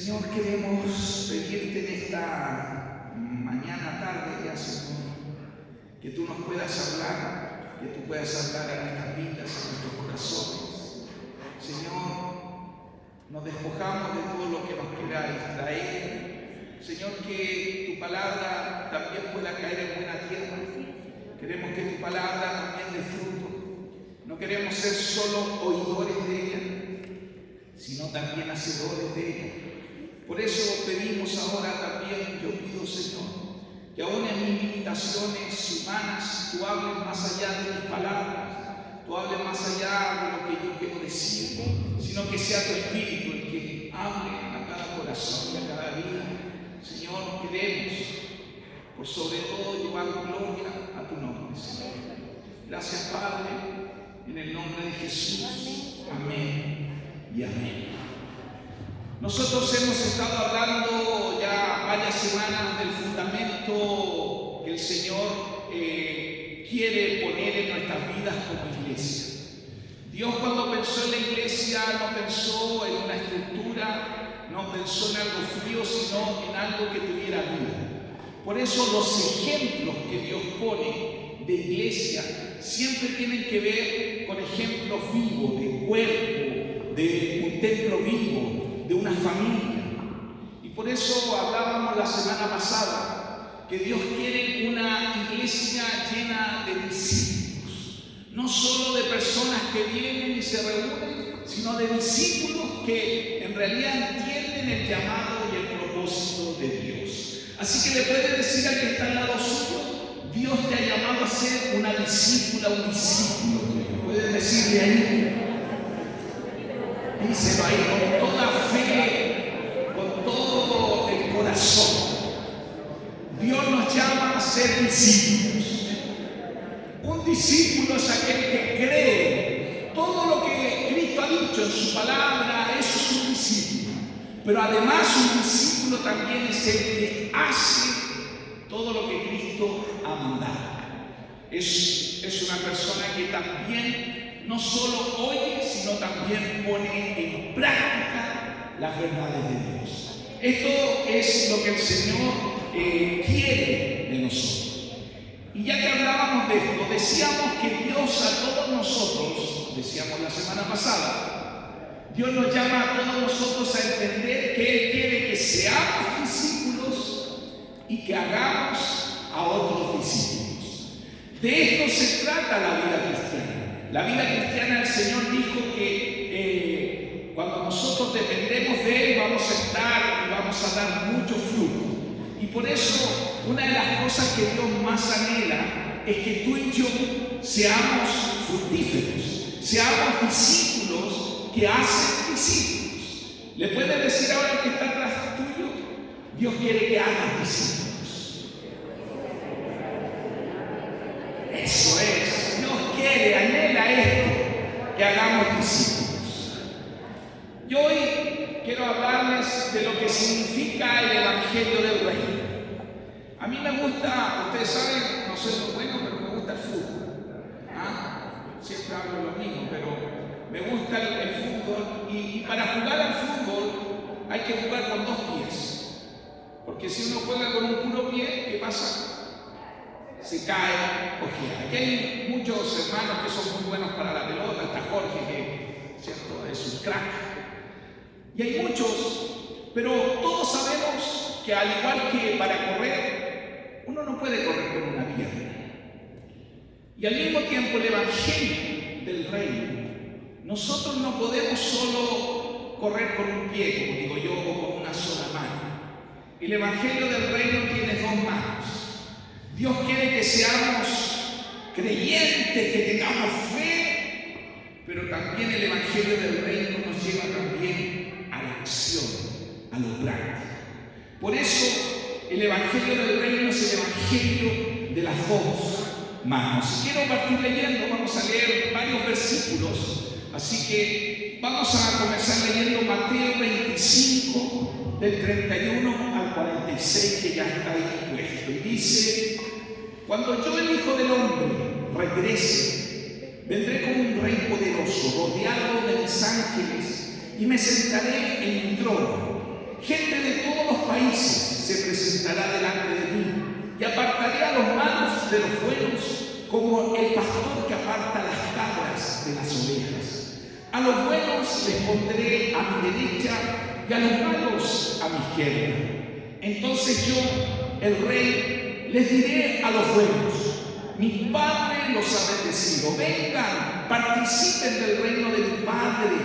Señor, queremos pedirte en esta mañana, tarde ya, Señor, que tú nos puedas hablar, que tú puedas hablar a nuestras vidas, a nuestros corazones. Señor, nos despojamos de todo lo que nos quiera distraer. Señor, que tu palabra también pueda caer en buena tierra. Queremos que tu palabra también dé fruto. No queremos ser solo oidores de ella, sino también hacedores de ella. Por eso pedimos ahora también, yo pido, Señor, que aún en mis limitaciones humanas, tú hables más allá de mis palabras, tú hables más allá de lo que yo quiero decir, sino que sea tu Espíritu el que hable a cada corazón y a cada vida. Señor, queremos, por sobre todo, llevar gloria a tu nombre, Señor. Gracias, Padre, en el nombre de Jesús. Amén y amén. Nosotros hemos estado hablando ya varias semanas del fundamento que el Señor quiere poner en nuestras vidas como iglesia. Dios, cuando pensó en la iglesia, no pensó en una estructura, no pensó en algo frío, sino en algo que tuviera vida. Por eso los ejemplos que Dios pone de iglesia siempre tienen que ver con ejemplos vivos, de cuerpo, de un templo vivo, de una familia. Y por eso hablábamos la semana pasada que Dios quiere una iglesia llena de discípulos, no solo de personas que vienen y se reúnen, sino de discípulos que en realidad entienden el llamado y el propósito de Dios. Así que le puede decir al que está al lado suyo: Dios te ha llamado a ser una discípula, un discípulo. Pueden decirle ahí, díselo ahí con toda fe, con todo el corazón. Dios nos llama a ser discípulos. Un discípulo es aquel que cree todo lo que Cristo ha dicho en su palabra. Eso es un discípulo. Pero además un discípulo también es el que hace todo lo que Cristo ha mandado. Es una persona que también no solo oye, sino también pone en práctica las verdades de Dios. Esto es lo que el Señor quiere de nosotros. Y ya que hablábamos de esto, decíamos que Dios a todos nosotros, decíamos la semana pasada, Dios nos llama a todos nosotros a entender que Él quiere que seamos discípulos y que hagamos a otros discípulos. De esto se trata la vida cristiana. La vida cristiana, el Señor dijo que cuando nosotros dependemos de Él, vamos a estar y vamos a dar mucho fruto. Y por eso, una de las cosas que Dios más anhela es que tú y yo seamos fructíferos, seamos discípulos que hacen discípulos. ¿Le puedes decir ahora al que está atrás tuyo? Dios quiere que hagas discípulos. Eso es, Dios quiere, anhela esto, que hagamos discípulos. Y hoy quiero hablarles de lo que significa el Evangelio del Reino. A mí me gusta, ustedes saben, no soy muy bueno, pero me gusta el fútbol. Siempre hablo lo mismo, pero me gusta el fútbol. Y para jugar al fútbol hay que jugar con dos pies. Porque si uno juega con un puro pie, ¿qué pasa? Se cae, cojea. Aquí hay muchos hermanos que son muy buenos para la pelota. Está Jorge, que ¿cierto? Es un crack. Y hay muchos, pero todos sabemos que al igual que para correr, uno no puede correr con una pierna. Y al mismo tiempo el Evangelio del Reino, nosotros no podemos solo correr con un pie, como digo yo, o con una sola mano. El Evangelio del Reino tiene dos manos. Dios quiere que seamos creyentes, que tengamos fe, pero también el Evangelio del Reino nos lleva también a la acción, a lo práctico. Por eso el Evangelio del Reino es el Evangelio de las dos manos. Si quiero partir leyendo, vamos a leer varios versículos. Así que vamos a comenzar leyendo Mateo 25, del 31 al 46, que ya está ahí puesto. Y dice: cuando yo, el Hijo del Hombre, regrese, vendré como un rey poderoso, rodeado de mis ángeles, y me sentaré en mi trono. gente de todos los países se presentará delante de mí y apartaré a los malos de los buenos, como el pastor que aparta las cabras de las ovejas. A los buenos les pondré a mi derecha y a los malos a mi izquierda. Entonces yo, el Rey, les diré a los buenos: mi Padre los ha bendecido. Vengan, participen del reino de mi Padre,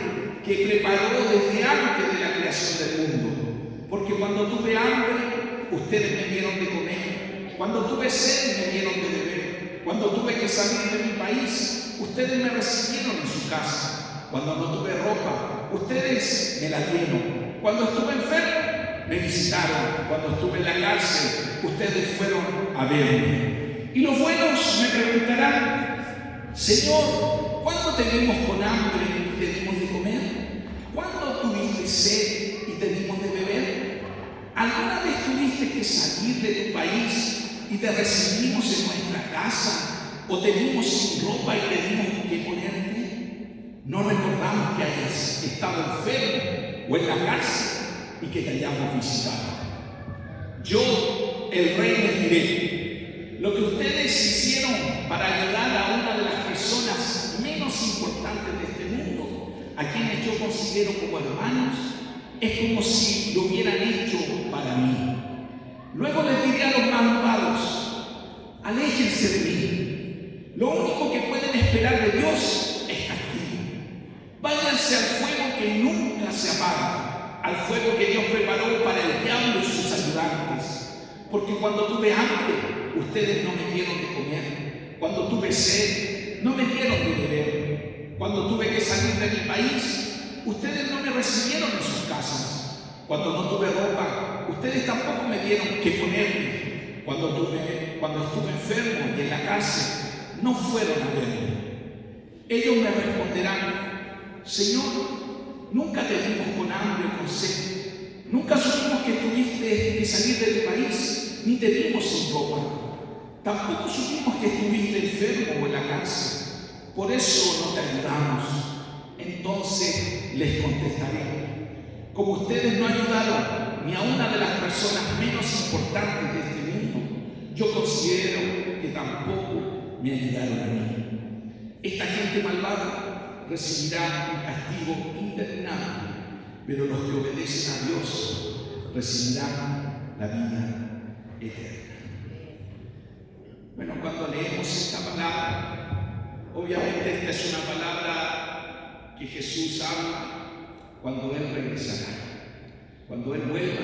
que preparó desde antes de la creación del mundo. Porque cuando tuve hambre, ustedes me dieron de comer. Cuando tuve sed, me dieron de beber. Cuando tuve que salir de mi país, ustedes me recibieron en su casa. Cuando no tuve ropa, ustedes me la dieron. Cuando estuve enfermo, me visitaron. Cuando estuve en la cárcel, ustedes fueron a verme. Y los buenos me preguntarán: Señor, ¿cuándo te vimos con hambre y te dimos de comer? ¿Cuándo tuviste sed y te dimos de beber? ¿Alguna vez tuviste que salir de tu país y te recibimos en nuestra casa? ¿O te dimos sin ropa y te dimos que ponerte? ¿No recordamos que hayas estado enfermo o en la cárcel y que te hayamos visitado? Yo, el Rey, les diré: lo que ustedes hicieron para ayudar a una de las personas menos importantes de este mundo, a quienes yo considero como hermanos, es como si lo hubieran hecho para mí. Luego les diré a los malvados: aléjense de mí. Lo único que pueden esperar de Dios es castigo. Váyanse al fuego que nunca se apaga, al fuego que Dios preparó para el diablo y sus ayudantes. Porque cuando tuve hambre, ustedes no me dieron de comer. Cuando tuve sed, no me dieron de beber. Cuando tuve que salir de mi país, ustedes no me recibieron en sus casas. Cuando no tuve ropa, ustedes tampoco me dieron que ponerme. Cuando estuve enfermo y en la cárcel, no fueron a verme. Ellos me responderán: Señor, nunca te vimos con hambre o con sed. Nunca supimos que tuviste que salir de tu país, ni te vimos sin ropa. Tampoco supimos que estuviste enfermo o en la cárcel. Por eso no te ayudamos. Entonces les contestaré: como ustedes no ayudaron ni a una de las personas menos importantes de este mundo, yo considero que tampoco me ayudaron a mí. Esta gente malvada recibirá un castigo interminable, pero los que obedecen a Dios recibirán la vida eterna. Bueno, cuando leemos esta palabra, obviamente esta es una palabra que Jesús habla cuando Él regresará, cuando Él vuelva.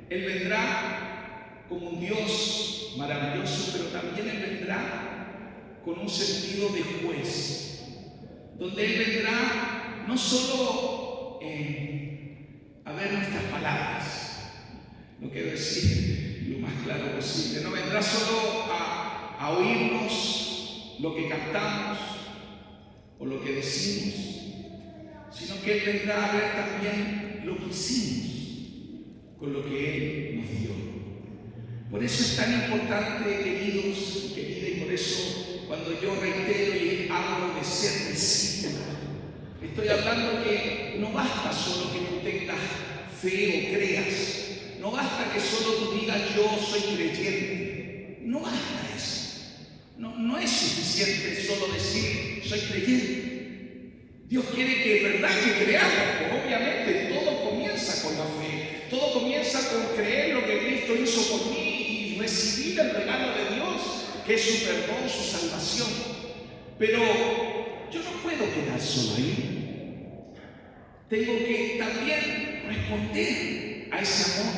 Él vendrá como un Dios maravilloso, pero también Él vendrá con un sentido de juez, donde Él vendrá no solo a ver nuestras palabras, lo quiero decir lo más claro posible, no vendrá solo a oírnos lo que cantamos o lo que decimos, sino que Él vendrá a ver también lo que hicimos con lo que Él nos dio. Por eso es tan importante, queridos y queridas, y por eso cuando yo reitero y hablo de ser discípulo, estoy hablando que no basta solo que tú tengas fe o creas, no basta que solo tú digas yo soy creyente, no basta eso, no es suficiente solo decir soy creyente. Dios quiere que es verdad que creamos, pues obviamente todo comienza con la fe, todo comienza con creer lo que Cristo hizo por mí y recibir el regalo de Dios, que es su perdón, su salvación. Pero yo no puedo quedar solo ahí. Tengo que también responder a ese amor.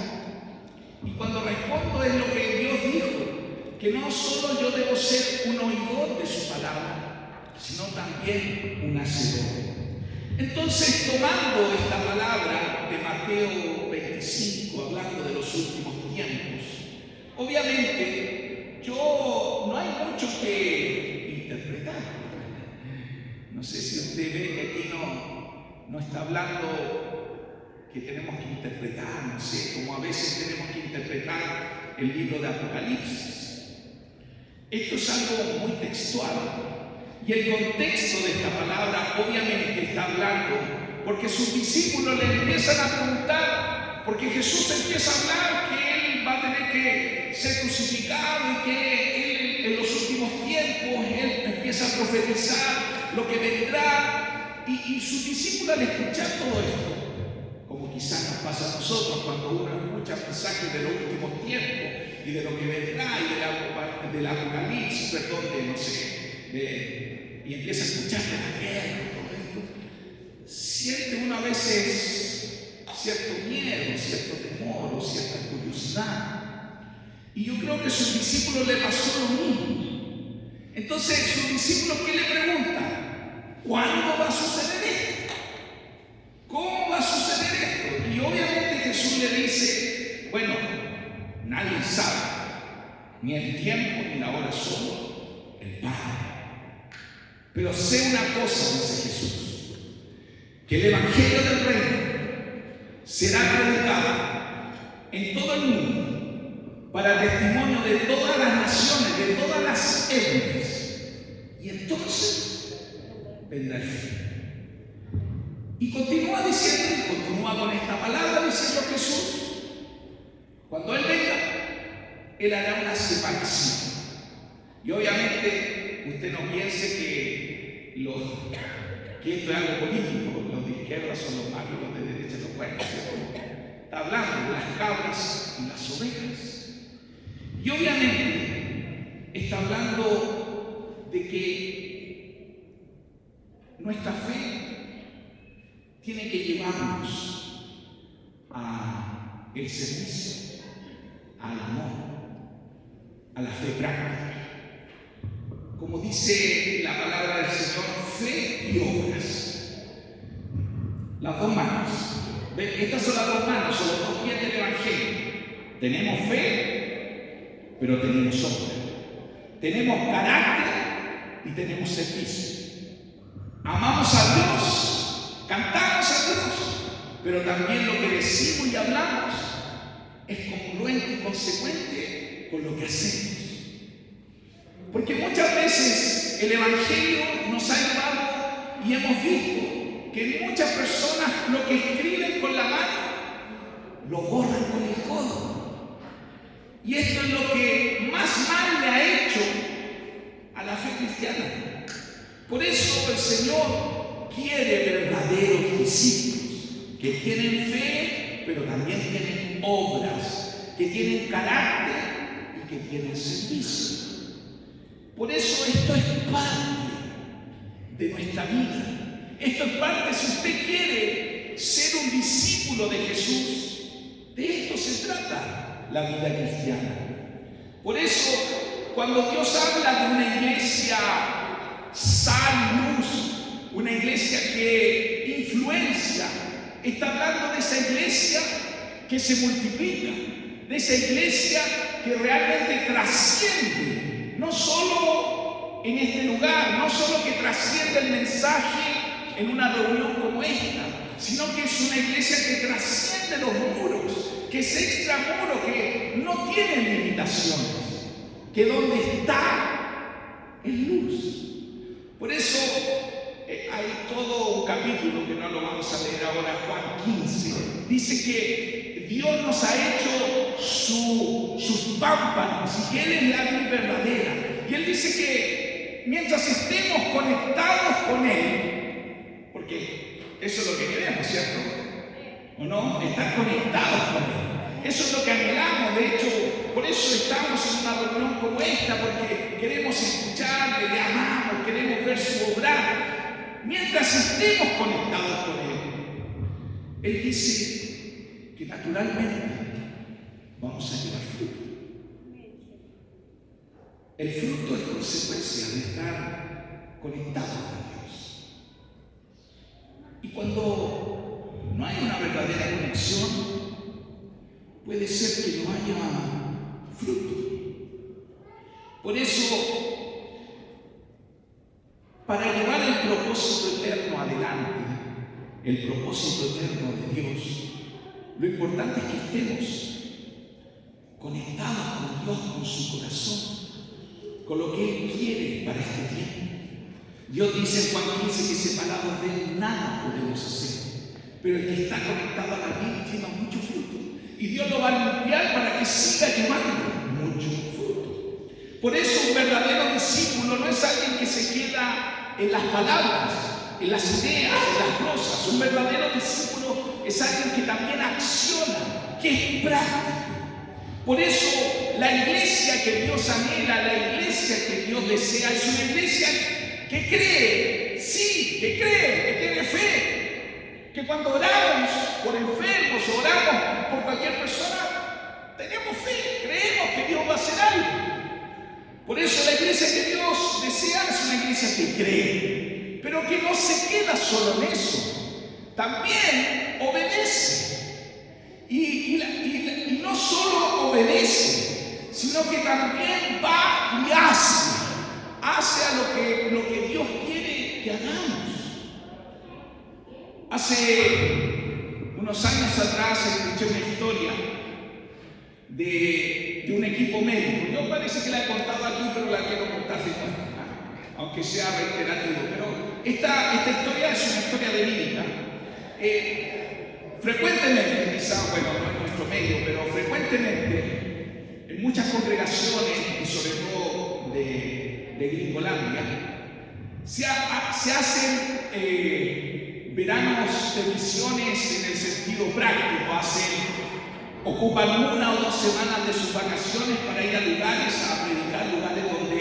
Y cuando respondo es lo que Dios dijo, que no solo yo debo ser un oidor de su palabra, sino también un hacedor. Entonces, tomando esta palabra de Mateo 25, hablando de los últimos tiempos, obviamente no hay mucho que interpretar. No sé si usted ve que aquí no está hablando que tenemos que interpretar, no sé, como a veces tenemos que interpretar el libro de Apocalipsis. Esto es algo muy textual. Y el contexto de esta palabra obviamente está hablando porque sus discípulos le empiezan a preguntar porque Jesús empieza a hablar que Él va a tener que ser crucificado y que Él en los últimos tiempos, Él empieza a profetizar lo que vendrá. Y sus discípulos al escuchar todo esto, como quizás nos pasa a nosotros cuando uno escucha mensajes de los últimos tiempos y de lo que vendrá y del Apocalipsis, perdón, no sé, y empieza a escuchar de la guerra y todo esto, siente uno a veces cierto miedo, cierto temor o cierta curiosidad. Y yo creo que a sus discípulos le pasó lo mismo. Entonces, sus discípulos, ¿qué le preguntan? ¿Cuándo va a suceder esto? ¿Cómo va a suceder esto? Y obviamente Jesús le dice, bueno, nadie sabe, ni el tiempo ni la hora, solo el Padre. Pero sé una cosa, dice Jesús, que el Evangelio del Reino será predicado en todo el mundo para testimonio de todas las naciones, de todas las etnias. Y entonces vendrá el fin. Y continúa diciendo, y continúa con esta palabra diciendo Jesús, cuando Él venga, Él hará una separación. Y obviamente usted no piense que esto es algo político, los de izquierda son los malos, los de derecha los buenos. Está hablando de las cabras y las ovejas. Y obviamente está hablando de que nuestra fe tiene que llevarnos al servicio, al amor, a la fe práctica. Como dice la palabra del Señor, fe y obras. Las dos manos. Estas son las dos manos, son los dos pies del Evangelio. Tenemos fe, pero tenemos obra. Tenemos carácter y tenemos servicio. Amamos a Dios, cantamos a Dios, pero también lo que decimos y hablamos es congruente y consecuente con lo que hacemos. Porque muchas veces el Evangelio nos ha llevado y hemos visto que muchas personas lo que escriben con la mano lo borran con el codo. Y esto es lo que más mal le ha hecho a la fe cristiana. Por eso el Señor quiere verdaderos discípulos que tienen fe, pero también tienen obras, que tienen carácter y que tienen servicio. Por eso esto es parte de nuestra vida. Esto es parte, si usted quiere ser un discípulo de Jesús, de esto se trata la vida cristiana. Por eso, cuando Dios habla de una iglesia sal y luz, una iglesia que influencia, está hablando de esa iglesia que se multiplica, de esa iglesia que realmente trasciende, no solo en este lugar, no solo que trasciende el mensaje en una reunión como esta, sino que es una iglesia que trasciende los muros, que es extramuro, que no tiene limitaciones, que donde está es luz. Por eso hay todo un capítulo que no lo vamos a leer ahora, Juan 15, dice que Dios nos ha hecho sus pámpanos y que Él es la vid verdadera. Y Él dice que mientras estemos conectados con Él, porque eso es lo que queremos, ¿cierto? ¿O no? Estar conectados con Él. Eso es lo que anhelamos. De hecho, por eso estamos en una reunión como esta, porque queremos escucharle, le amamos, queremos ver su obrar. Mientras estemos conectados con Él, Él dice que naturalmente vamos a llevar fruto. El fruto es consecuencia de estar conectados con Dios. Y cuando no hay una verdadera conexión, puede ser que no haya fruto. Por eso, para llevar el propósito eterno adelante, el propósito eterno de Dios, lo importante es que estemos conectados con Dios, con su corazón, con lo que Él quiere para este tiempo. Dios dice en Juan 15 que separados de Él nada podemos hacer, pero el que está conectado a la vida lleva mucho fruto. Y Dios lo va a limpiar para que siga llevando mucho fruto. Por eso un verdadero discípulo no es alguien que se queda en las palabras, en las ideas, en las cosas. Un verdadero discípulo es alguien que también acciona, que es práctico. Por eso la iglesia que Dios anhela, la iglesia que Dios desea, es una iglesia que cree, sí, que cree, que tiene fe. Que cuando oramos por enfermos, oramos por cualquier persona, tenemos fe, creemos que Dios va a hacer algo. Por eso la iglesia que Dios desea es una iglesia que cree, pero que no se queda solo en eso, también obedece. Y no solo obedece, sino que también va y hace a lo que Dios quiere que hagamos. Hace unos años atrás escuché una historia de un equipo médico. Yo parece que la he contado aquí, pero la quiero contar de nuevo, aunque sea reiterativo. Pero esta historia es una historia verídica. Frecuentemente, quizá, bueno, no en nuestro medio, pero frecuentemente en muchas congregaciones, y sobre todo de Gringolandia, se hacen veranos de misiones en el sentido práctico. Ocupan 1 o 2 semanas de sus vacaciones para ir a lugares a predicar, lugares donde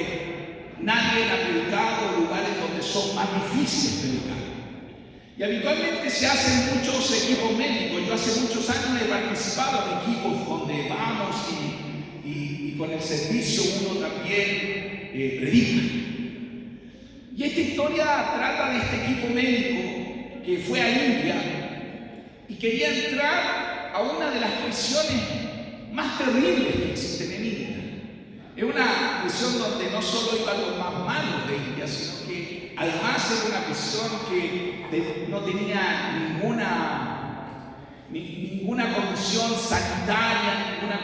nadie ha predicado, lugares donde son más difíciles predicar. Y habitualmente se hacen muchos equipos médicos. Yo hace muchos años he participado en equipos donde vamos y con el servicio uno también predica. Y esta historia trata de este equipo médico que fue a India y quería entrar a una de las prisiones más terribles que existen en India. Es una prisión donde no solo iban los más malos de India, sino que además era una prisión que no tenía ninguna condición sanitaria, ninguna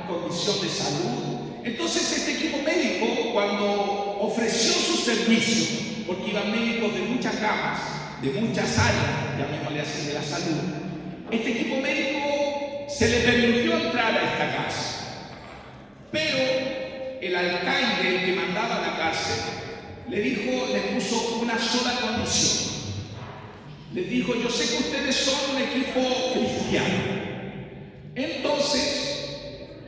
condición de salud. Entonces este equipo médico, cuando ofreció su servicio, porque iban médicos de muchas ramas, de muchas áreas, llamémosle así, de la salud, este equipo médico se le permitió entrar a esta casa. Pero el alcaide, el que mandaba la cárcel, le puso una sola condición. Les dijo: yo sé que ustedes son un equipo cristiano. Entonces,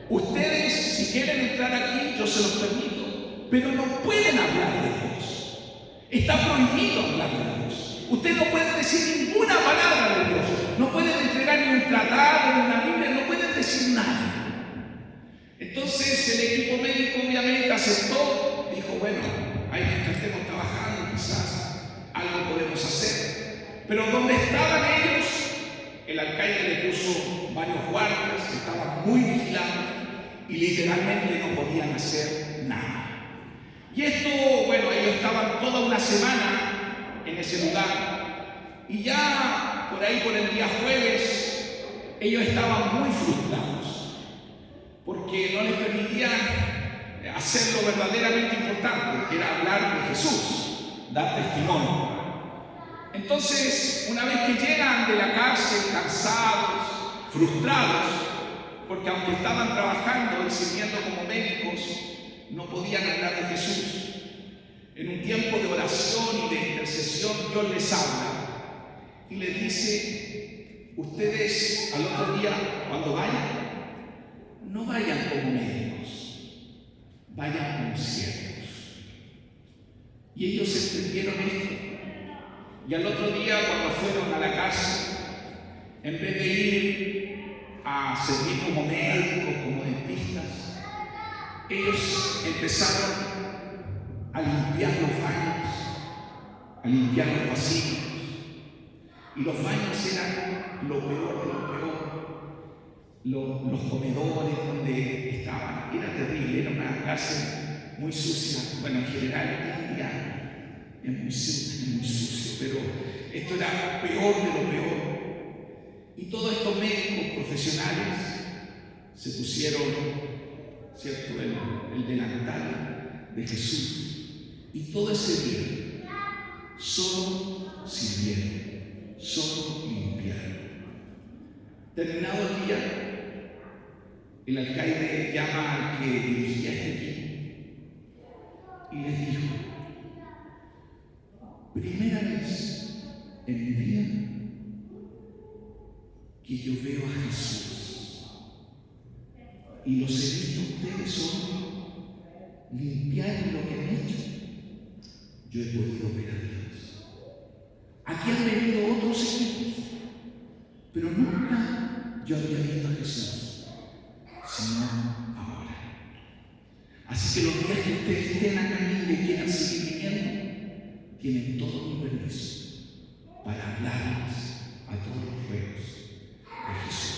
ustedes, si quieren entrar aquí, yo se los permito, pero no pueden hablar de Dios. Está prohibido hablar de Dios. Ustedes no pueden decir ninguna palabra de Dios. No pueden entregar ni un tratado, ni una Biblia, no pueden decir nada. Entonces el equipo médico obviamente aceptó, dijo: bueno, ahí mientras estemos trabajando quizás algo podemos hacer. Pero donde estaban ellos, el alcaide le puso varios guardias, estaban muy vigilados y literalmente no podían hacer nada. Y esto, bueno, ellos estaban toda una semana en ese lugar y ya por ahí, por el día jueves, ellos estaban muy frustrados porque no les permitían hacer lo verdaderamente importante, que era hablar de Jesús, dar testimonio. Entonces, una vez que llegan de la cárcel cansados, frustrados, porque aunque estaban trabajando y sirviendo como médicos, no podían hablar de Jesús. En un tiempo de oración y de intercesión, Dios les habla y les dice: ustedes al otro día, cuando vayan, no vayan como médicos, vayan como siervos. Y ellos entendieron esto. Y al otro día, cuando fueron a la casa, en vez de ir a servir como médicos, como dentistas, ellos empezaron a limpiar los baños, a limpiar los pasillos. Y los baños eran lo peor de lo peor. Los comedores donde estaban, era terrible, era una cárcel muy sucia. Bueno, en general, India es muy sucio, pero esto era peor de lo peor. Y todos estos médicos profesionales se pusieron, ¿cierto?, el delantal de Jesús. Y todo ese día solo sirvieron, solo limpiaron. Terminado el día, el alcaide llama al que dirigía este equipo y les dijo: primera vez en mi vida que yo veo a Jesús y los he visto ustedes hoy limpiar lo que han hecho. Yo he podido ver a Dios. Aquí han venido otros equipos, pero nunca yo había visto a Jesús, sino ahora. Así que los días que ustedes estén acá y quieran seguir viniendo, tienen todo mi permiso para hablarles a todos los reos de Jesús.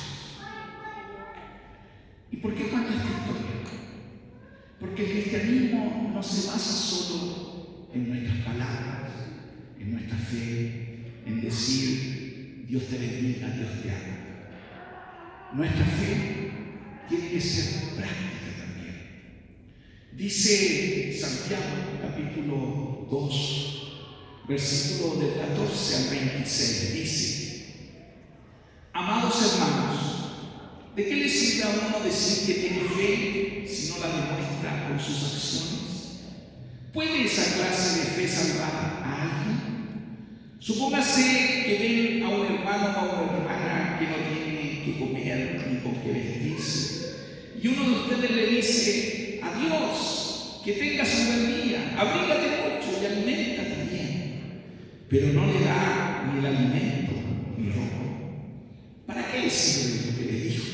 ¿Y por qué cuento esta historia? Porque el cristianismo no se basa solo en nuestras palabras, en nuestra fe, en decir Dios te bendiga, Dios te ama. Nuestra fe tiene que ser práctica también. Dice Santiago, capítulo 2, versículo del 14 al 26, dice: amados hermanos, ¿de qué le sirve a uno decir que tiene fe si no la demuestra con sus acciones? ¿Puede esa clase de fe salvar a alguien? Supóngase que ven a un hermano o a una hermana que no tiene que comer ni con qué vestirse, y uno de ustedes le dice: adiós, que tengas un buen día, abrígate mucho y aliméntate bien, pero no le da ni el alimento ni ropa. ¿Para qué le sirve lo que le dijo?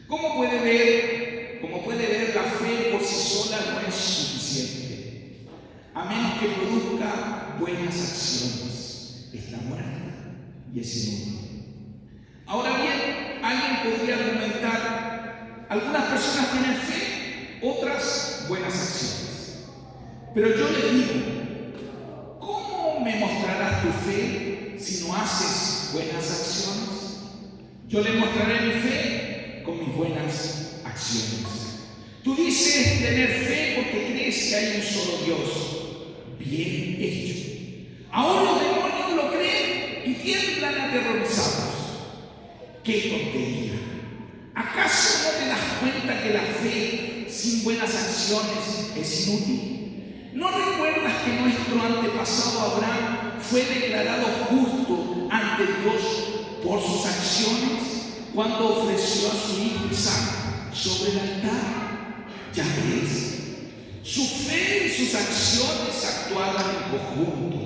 Como puede ver, la fe por sí sola no es suficiente, a menos que produzca buenas acciones. Está muerta y es inútil. Ahora bien, alguien podría argumentar: algunas personas tienen fe, otras buenas acciones. Pero yo les digo: ¿cómo me mostrarás tu fe si no haces buenas acciones? Yo le mostraré mi fe con mis buenas acciones. Tú dices tener fe porque crees que hay un solo Dios. Bien hecho. Aún los demonios lo creen y tiemblan aterrorizados. ¡Qué tontería! ¿Acaso no te das cuenta que la fe sin buenas acciones es inútil? ¿No recuerdas que nuestro antepasado Abraham fue declarado justo ante Dios por sus acciones cuando ofreció a su hijo Isaac sobre el altar? Ya ves, su fe y sus acciones actuaron en conjunto.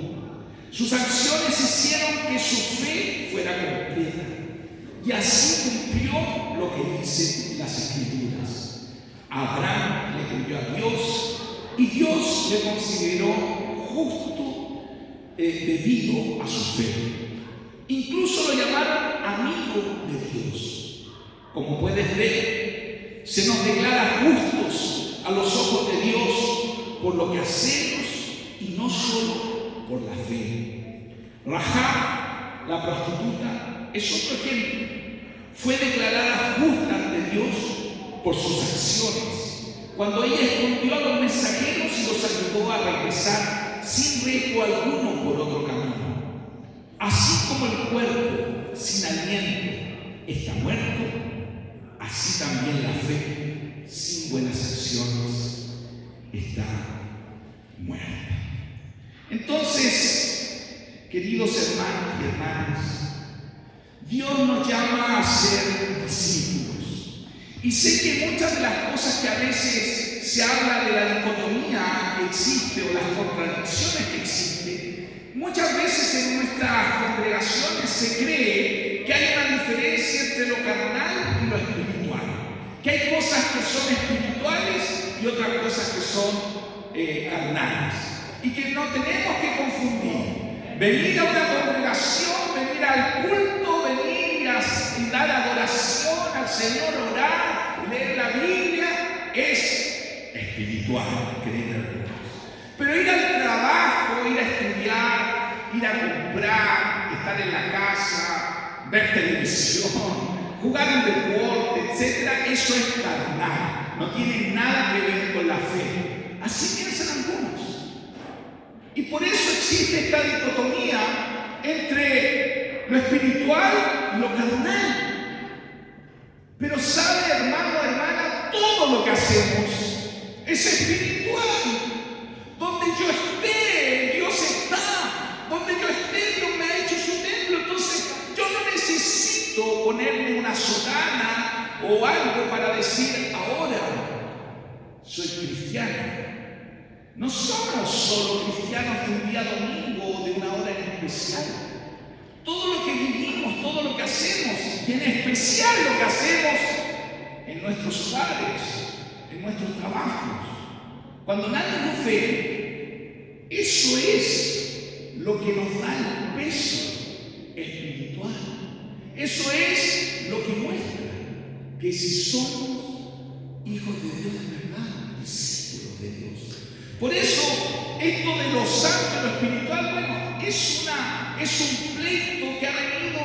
Sus acciones hicieron que su fe fuera completa, y así cumplió lo que dicen las Escrituras. Abraham le creyó a Dios y Dios le consideró justo debido a su fe. Incluso lo llamaron amigo de Dios. Como puedes ver, se nos declara justos a los ojos de Dios por lo que hacemos y no solo por la fe. Rahab, la prostituta, es otro ejemplo. Fue declarada justa ante Dios por sus acciones, cuando ella escondió a los mensajeros y los ayudó a regresar sin riesgo alguno por otro camino. Así como el cuerpo sin aliento está muerto, así también la fe sin buenas acciones está muerta. Entonces, queridos hermanos y hermanas, Dios nos llama a ser discípulos. Y sé que muchas de las cosas que a veces se habla de la dicotomía que existe o las contradicciones que existen, muchas veces en nuestras congregaciones se cree que hay una diferencia entre lo carnal y lo espiritual, que hay cosas que son espirituales y otras cosas que son carnales, y que no tenemos que confundir. Venir a una congregación, venir al culto, venir y dar adoración al Señor, orar, leer la Biblia, es espiritual, creer en Dios. Pero ir al trabajo, ir a estudiar, ir a comprar, estar en la casa, ver televisión, jugar un deporte, etc., eso es carnal, no tiene nada que ver con la fe. Así piensan algunos. Y por eso existe esta dicotomía entre lo espiritual y lo carnal. Pero sabe, hermano, hermana, todo lo que hacemos es espiritual. Donde yo esté, Dios está. Donde yo esté, Dios me ha hecho su templo. Entonces, yo no necesito ponerme una sotana o algo para decir, ahora soy cristiano. No somos solo cristianos de un día domingo o de una hora en especial. Todo lo que vivimos, todo lo que hacemos, y en especial lo que hacemos en nuestros hogares, en nuestros trabajos, cuando nadie nos ve, eso es lo que nos da el peso espiritual. Eso es lo que muestra que si somos hijos de Dios de verdad, discípulos de Dios. Por eso, esto de lo santo y lo espiritual, bueno, es un pleito que ha venido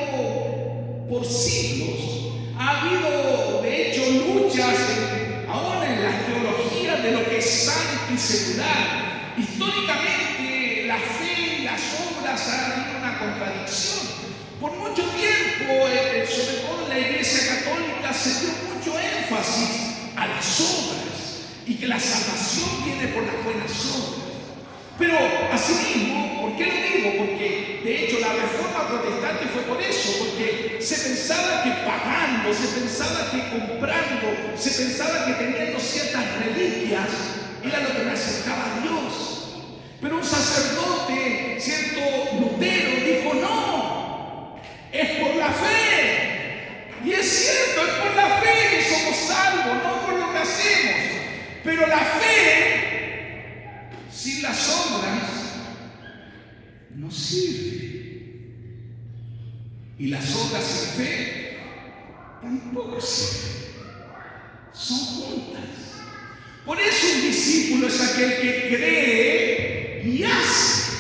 por siglos. Ha habido, de hecho, luchas aún en las teologías de lo que es santo y secular. Históricamente, la fe y las obras han habido una contradicción. Por mucho tiempo, sobre todo en la Iglesia Católica, se dio mucho énfasis a las obras y que la salvación viene por las buenas obras. Pero asimismo, ¿por qué lo digo? Porque de hecho la reforma protestante fue por eso, porque se pensaba que pagando, se pensaba que comprando, se pensaba que teniendo ciertas reliquias era lo que me acercaba a Dios. Pero un sacerdote, cierto Lutero, dijo no, es por la fe. Y es cierto, es por la fe que somos salvos, no por lo que hacemos. Pero la fe, sin las obras, no sirve. Y las obras sin fe tampoco sirven. Son juntas. Por eso un discípulo es aquel que cree y hace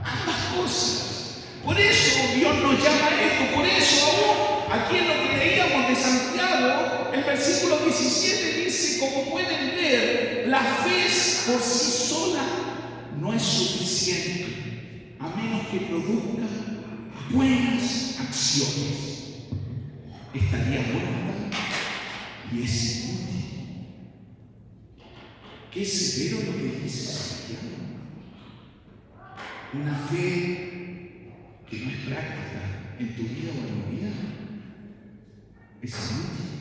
ambas cosas. Por eso Dios nos llama a esto. Por eso aún aquí en lo que leíamos de Santiago, el versículo 17 dice, como pueden ver, la fe por sí sola no es suficiente, a menos que produzca buenas acciones. Estaría muerta y es inútil. Qué severo lo que dice Santiago. Una fe que no es práctica en tu vida o en mi vida es inútil.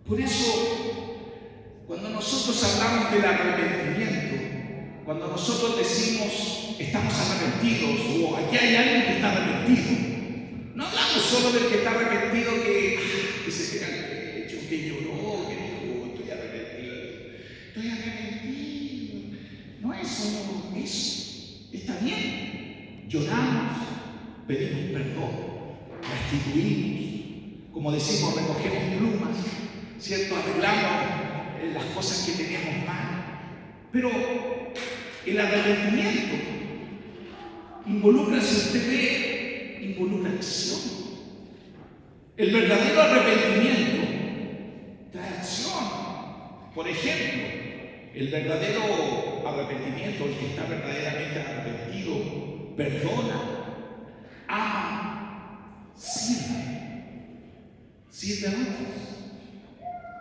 Por eso, cuando nosotros hablamos del arrepentimiento, cuando nosotros decimos estamos arrepentidos o aquí hay alguien que está arrepentido, no hablamos solo del que está arrepentido que se pega el pecho, que lloró, que dijo estoy arrepentido. No es solo eso. Está bien, lloramos, pedimos perdón, restituimos, como decimos, recogemos plumas, ¿cierto? Arreglamos las cosas que teníamos mal. Pero el arrepentimiento involucra, si usted ve, involucra acción. El verdadero arrepentimiento trae acción. Por ejemplo, el verdadero arrepentimiento, el que está verdaderamente arrepentido, perdona, ama, sirve a otros.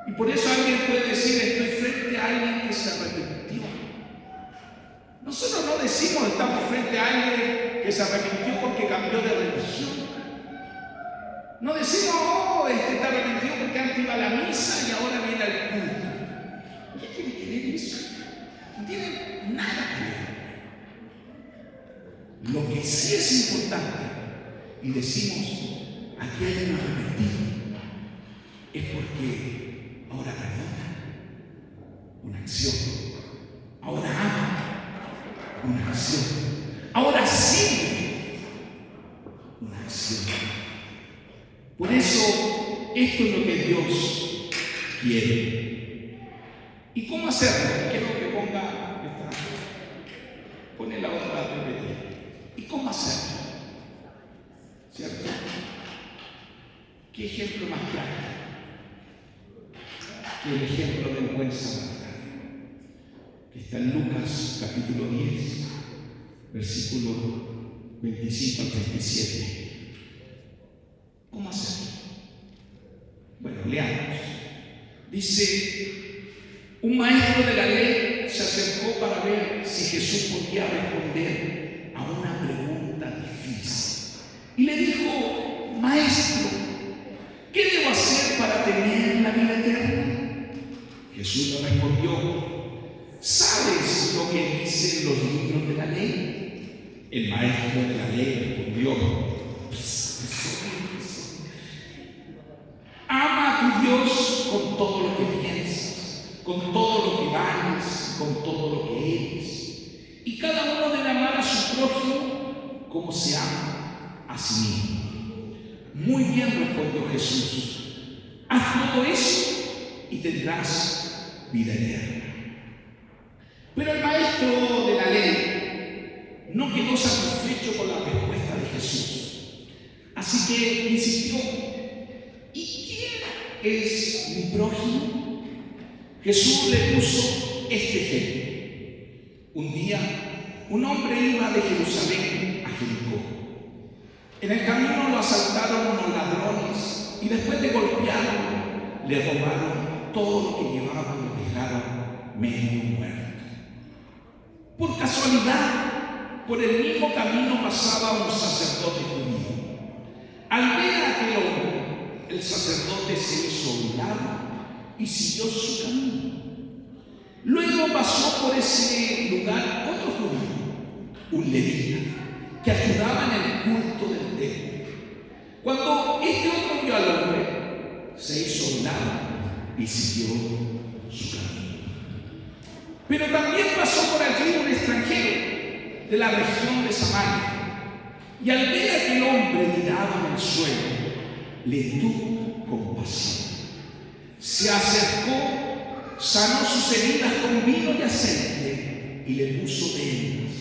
Y por eso alguien puede decir, estoy frente a alguien que se arrepintió. Nosotros no decimos estamos frente a alguien que se arrepintió porque cambió de religión. No decimos, está arrepentido porque antes iba a la misa y ahora viene al culto. ¿Qué tiene que ver eso? No tiene nada que ver. Lo que sí es importante, y decimos, aquí hay un arrepentido, es porque ahora perdona, una acción. Ahora ama, una acción. Ahora sirve, una acción. Por eso, esto es lo que Dios quiere. ¿Y cómo hacerlo? Quiero que ponga esta, pone la otra PPT. ¿Y cómo hacerlo? ¿Cierto? ¿Qué ejemplo más claro que el ejemplo del buen samaritano? Que está en Lucas capítulo 10, versículo 25 al 37. ¿Cómo hacerlo? Bueno, leamos. Dice, un maestro de la ley se acercó para ver si Jesús podía responder a una pregunta difícil. Y le dijo, maestro, ¿qué debo hacer para tener la vida eterna? Jesús le respondió, ¿sabes lo que dicen los libros de la ley? El maestro de la ley respondió, ama a tu Dios con todo lo que piensas, con todo lo que vales, con todo lo que eres. Y cada uno debe amar a su prójimo como se ama a sí mismo. Muy bien, respondió Jesús. Haz todo eso y tendrás vida eterna. Pero el maestro de la ley no quedó satisfecho con la respuesta de Jesús. Así que insistió, ¿y quién es mi prójimo? Jesús le puso este ejemplo. Un día, un hombre iba de Jerusalén a Jericó. En el camino lo asaltaron unos ladrones y después de golpearlo, le robaron todo lo que llevaba y lo dejaron medio muerto. Por casualidad, por el mismo camino pasaba un sacerdote judío. Al ver a aquel hombre, el sacerdote se hizo a un lado y siguió su camino. Luego pasó por ese lugar otro judío, un levita, que ayudaba en el culto del templo. Cuando este otro vio al hombre, se hizo a un lado y siguió su camino. Pero también pasó por allí un extranjero de la región de Samaria, y al ver a aquel hombre tirado en el suelo, le tuvo compasión. Se acercó, sanó sus heridas con vino y aceite y le puso vendas.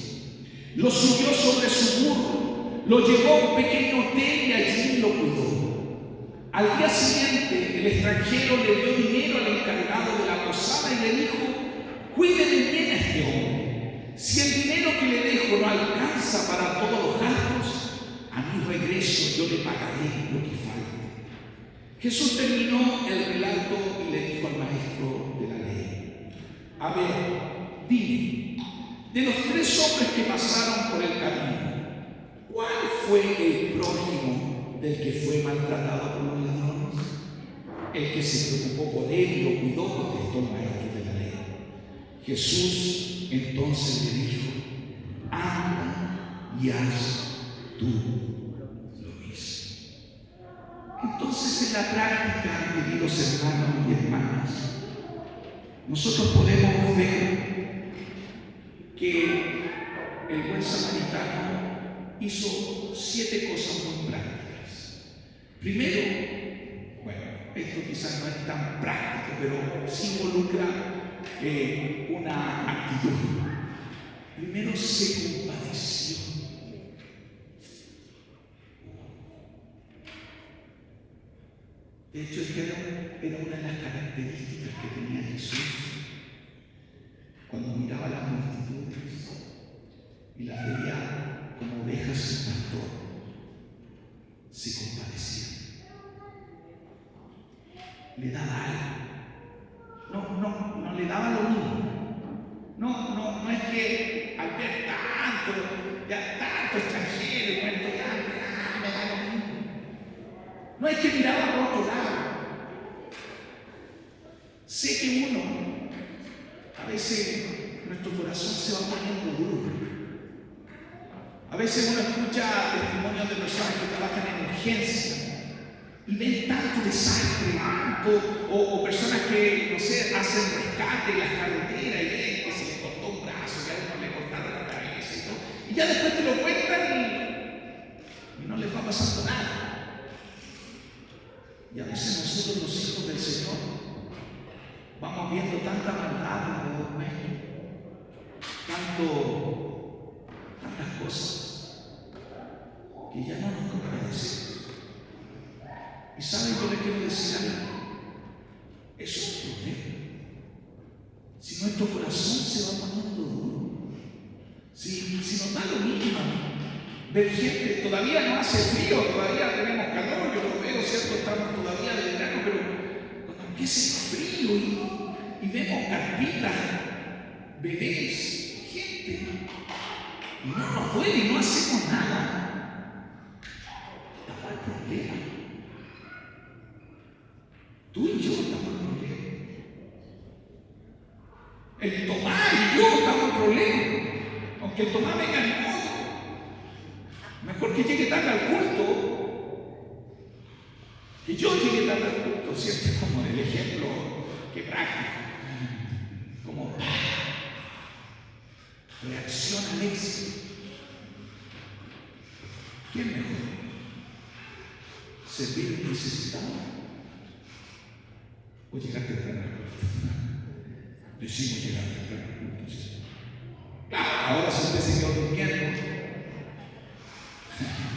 Lo subió sobre su burro, lo llevó a un pequeño hotel y allí lo cuidó. Al día siguiente, el extranjero le dio dinero al encargado de la posada y le dijo, cuídeme bien a este hombre. Si el dinero que le dejo no alcanza para todos los gastos, a mi regreso yo le pagaré lo que falte. Jesús terminó el relato y le dijo al maestro de la ley, a ver, dime, de los 3 hombres que pasaron por el camino, ¿cuál fue el prójimo del que fue maltratado por los ladrones? El que se preocupó por él y lo cuidó, contestó el maestro de la ley. Jesús entonces le dijo, anda y haz tú lo mismo. Entonces, en la práctica, queridos hermanos y hermanas, nosotros podemos ver que el buen samaritano hizo 7 cosas muy prácticas. Primero, bueno, esto quizás no es tan práctico, pero sí involucra una actitud. Primero, se compadeció. De hecho, esta era una de las características que tenía Jesús. Cuando miraba a las multitudes y las veía como ovejas sin pastor, se compadecía. Le daba algo. No le daba lo mismo. No es que al ver tanto extranjero y muerto de hambre, me da lo mismo. No es que miraba por otro lado. Sé que a veces nuestro corazón se va poniendo duro. A veces uno escucha testimonios de personas que trabajan en urgencia y ven tanto desastre, o personas que, no sé, hacen rescate en las carreteras y ven que se les cortó un brazo, que a uno le cortaron la cabeza y todo. Y ya después te lo cuentan y no les va pasando nada. Y a veces nosotros, los hijos del Señor, vamos viendo tanta maldad alrededor nuestro, tantas cosas, que ya no nos compadecemos. Y ¿saben qué le quiero decir algo? Eso es un problema. Si nuestro corazón se va poniendo duro, si nos da lo mismo ver gente, todavía no hace frío, todavía tenemos calor, yo lo veo, ¿cierto? Estamos todavía de verano, pero cuando empiece el frío, diario y vemos carpitas, bebés, gente, y no nos duele y no hacemos nada. Estamos en problema. Tú y yo estamos en problema. El Tomás y yo estamos en problema. Aunque el Tomás venga en moto, mejor que llegue tarde al culto, que yo llegue tarde al culto, si este es como el ejemplo que práctico, como reacciona al éxito. ¿Quién mejor? ¿Servir un necesitado o llegar temprano al culto? Decimos llegar temprano al culto, ¿sí? Claro, ahora si usted se quedó durmiendo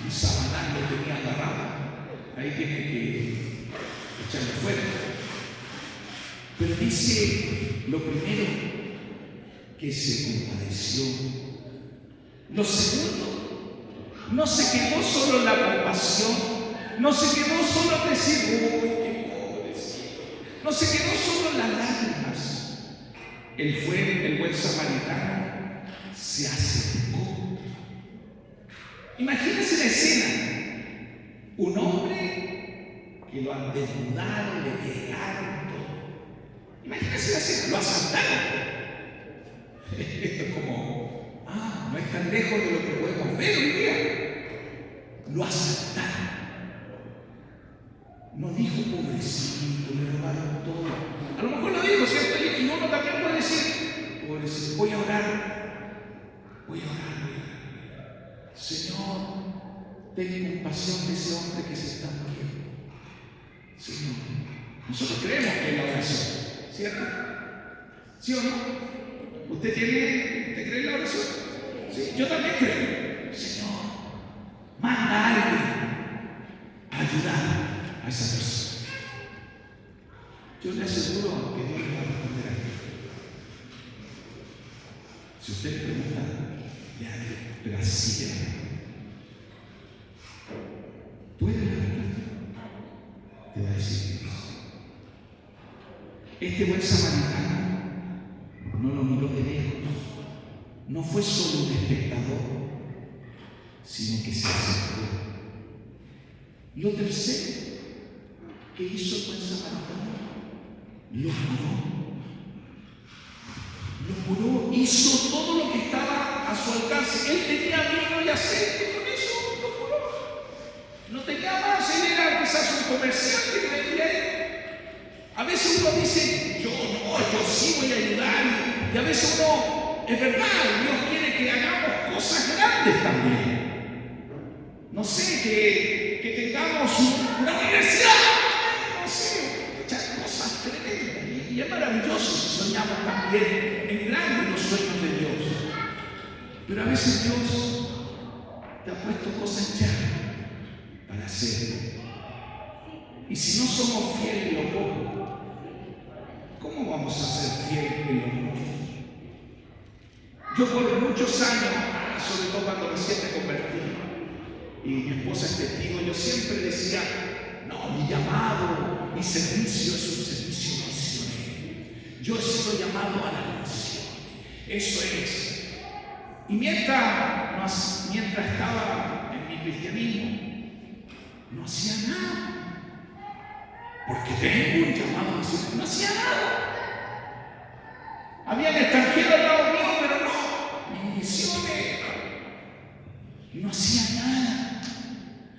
y Sabanán lo tenía agarrado, ahí tiene que echarle fuera. Pero dice lo primero, que se compadeció. Lo segundo, no se quedó solo en la compasión, no se quedó solo en decir, uy, qué pobrecito, no se quedó solo en las lágrimas. Él fue el buen samaritano, se acercó. Imagínense la escena, un hombre que lo han desnudado, le pegaron todo. Imagínense la escena, lo asaltaron. Esto es como, no es tan lejos de lo que podemos ver hoy día. Lo asaltaron. No dijo pobrecito, me robaron todo. A lo mejor lo dijo, ¿cierto? Y uno también puede decir, pobrecito, voy a orar. Señor, ten compasión de ese hombre que se está muriendo. Señor, nosotros creemos que es la oración, ¿cierto? ¿Sí o no? ¿Usted cree en la oración? Sí, yo también creo. Señor, manda a alguien a ayudar a esa persona. Yo le aseguro que Dios le va a responder a usted. Si usted le pregunta, le haré, pero así le haré. ¿Tú eres la respuesta? Te va a decir Dios. Este buen samaritano no lo miró de lejos, no fue solo un espectador, sino que se acercó. Lo tercero que hizo el buen samaritano, lo curó, hizo todo lo que estaba a su alcance. Él tenía vino y aceite, con eso lo curó. No tenía más, él era quizás un comerciante que vendía ahí. A veces uno dice, yo sí voy a ayudar, y a veces uno, es verdad, Dios quiere que hagamos cosas grandes también. No sé, que tengamos una universidad, no sé, echar cosas tremendas. Y es maravilloso si soñamos también en grande los sueños de Dios. Pero a veces Dios te ha puesto cosas ya para hacerlo. Y si no somos fieles en lo poco, ¿cómo vamos a ser fieles en lo mucho? Yo por muchos años, sobre todo cuando recién me convertí, y mi esposa es testigo, yo siempre decía, no, mi llamado, mi servicio es un servicio misionero. Yo he sido llamado a la misión. Eso es. Y mientras estaba en mi cristianismo, no hacía nada. Porque tengo un llamado a misionero. No hacía nada. Había extranjeros al lado mío, pero no. Mis misiones. No hacía nada.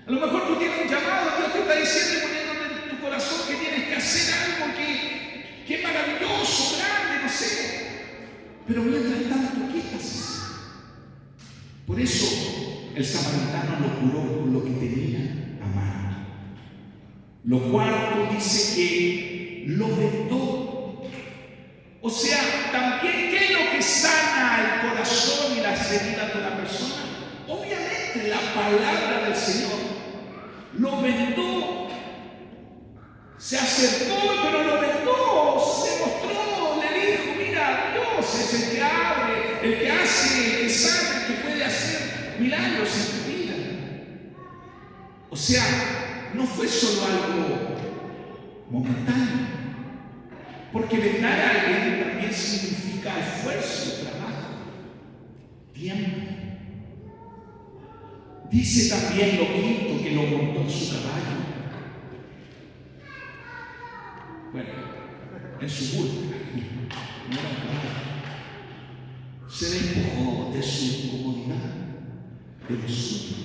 A lo mejor tú tienes un llamado, Dios te está diciendo y poniendo en tu corazón que tienes que hacer algo que es maravilloso, grande, no sé. Pero mientras tanto, ¿qué estás haciendo? Por eso el samaritano lo curó con lo que tenía a mano. Lo cuarto dice que lo vendó. O sea, también, ¿qué es lo que sana el corazón y las heridas de una persona? Obviamente la palabra del Señor. Lo vendó. Se acercó, pero lo vendó. Se mostró, le dijo, mira, Dios es el que abre, el que hace, el que sabe, el que puede hacer milagros en tu vida. O sea, no fue solo algo momentáneo. Porque vendar a alguien también significa esfuerzo, trabajo, tiempo. Dice también lo quinto, que lo montó en su caballo. Bueno, en su burla, no era un caballo. Se despojó de su comodidad, de lo suyo.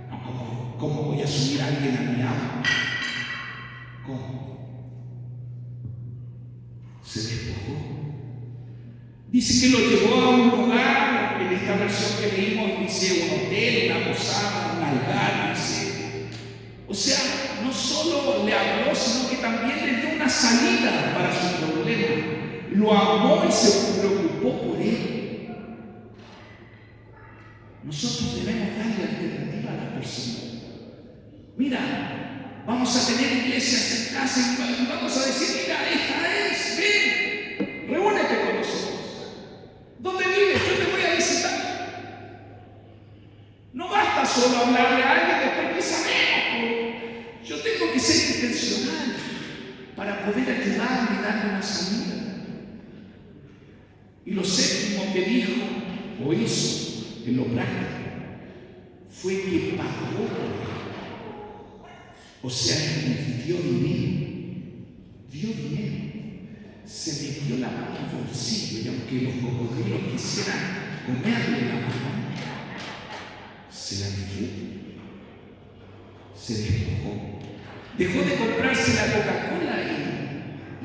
No, ¿cómo voy a subir a alguien a mi amo? ¿Cómo? Se despojó. Dice que lo llevó a un lugar, en esta versión que leímos dice un hotel, una posada, un algar, dice. O sea, no solo le habló, sino que también le dio una salida para su problema. Lo amó y se preocupó por él. Nosotros debemos darle alternativa a las personas. Mira, vamos a tener iglesias en casa y vamos a decir, mira, esta es, ven, reúnete con nosotros. ¿Dónde vives? Yo te voy a visitar. No basta solo hablarle a alguien después que sabemos. Yo tengo que ser intencional para poder ayudarle y darle una salida. Y lo séptimo que dijo o hizo en lo práctico fue que pagó por él. O sea, dio dinero. Dio dinero. Se metió la mano al bolsillo y aunque los cocodrilos quisieran comerle la mano, se la metió. Se despojó. Dejó de comprarse la Coca-Cola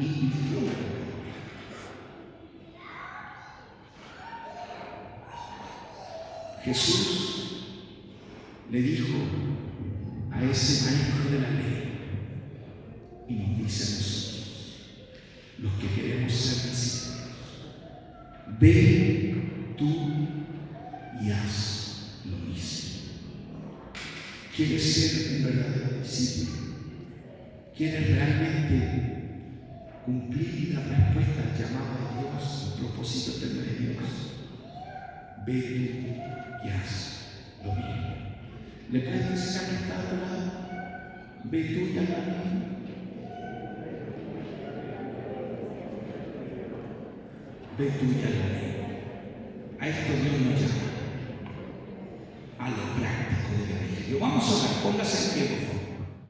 y invirtió la Coca-Cola. Jesús le dijo a ese maestro de la ley y nos dice a nosotros, los que queremos ser discípulos, ve tú y haz lo mismo. ¿Quieres ser un verdadero discípulo? ¿Quieres realmente cumplir y dar respuesta al llamado de Dios, al propósito eterno de Dios? Ve tú y haz lo mismo. ¿Le puedes decir a que está a tu lado? Ve tú y haz lo mismo. Ve tú y haz lo mismo. A esto Dios nos llama, a lo práctico del Evangelio. Vamos a orar, póngase en pie, por favor.